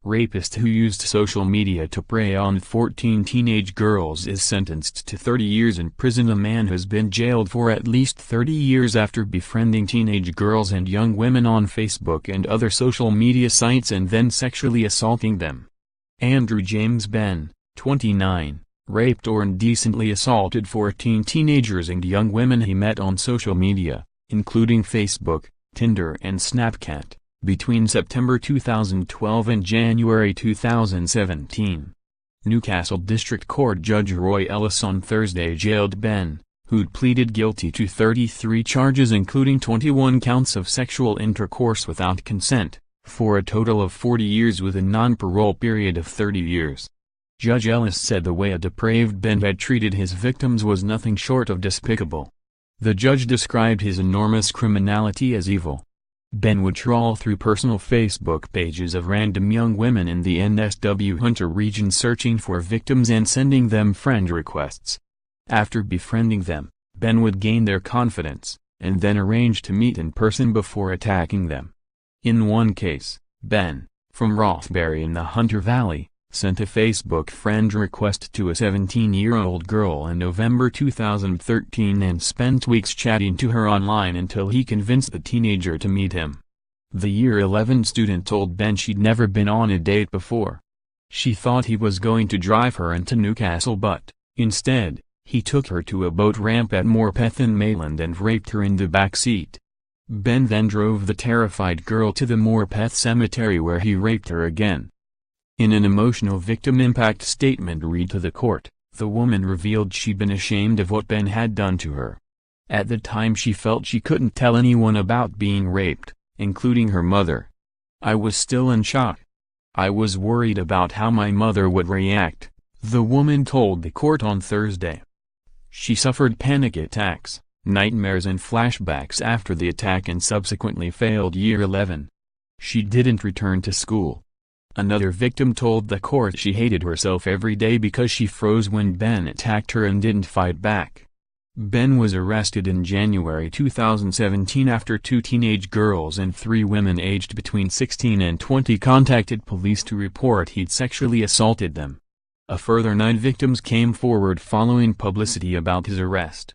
rapist who used social media to prey on 14 teenage girls is sentenced to 30 years in prison. A man has been jailed for at least 30 years after befriending teenage girls and young women on Facebook and other social media sites and then sexually assaulting them. Andrew James Benn, 29, raped or indecently assaulted 14 teenagers and young women he met on social media, including Facebook, Tinder and Snapchat, between September 2012 and January 2017. Newcastle District Court Judge Roy Ellis on Thursday jailed Benn, who'd pleaded guilty to 33 charges including 21 counts of sexual intercourse without consent, for a total of 40 years with a non-parole period of 30 years. Judge Ellis said the way a depraved Benn had treated his victims was nothing short of despicable. The judge described his enormous criminality as evil. Benn would trawl through personal Facebook pages of random young women in the NSW Hunter region searching for victims and sending them friend requests. After befriending them, Benn would gain their confidence, and then arrange to meet in person before attacking them. In one case, Benn, from Rothbury in the Hunter Valley, sent a Facebook friend request to a 17-year-old girl in November 2013 and spent weeks chatting to her online until he convinced the teenager to meet him. The Year 11 student told Benn she'd never been on a date before. She thought he was going to drive her into Newcastle but, instead, he took her to a boat ramp at Morpeth in Mayland and raped her in the back seat. Benn then drove the terrified girl to the Morpeth cemetery where he raped her again. In an emotional victim impact statement read to the court, the woman revealed she'd been ashamed of what Benn had done to her. At the time she felt she couldn't tell anyone about being raped, including her mother. "I was still in shock. I was worried about how my mother would react," the woman told the court on Thursday. She suffered panic attacks, nightmares and flashbacks after the attack and subsequently failed Year 11. She didn't return to school. Another victim told the court she hated herself every day because she froze when Benn attacked her and didn't fight back. Benn was arrested in January 2017 after 2 teenage girls and 3 women aged between 16 and 20 contacted police to report he'd sexually assaulted them. A further 9 victims came forward following publicity about his arrest.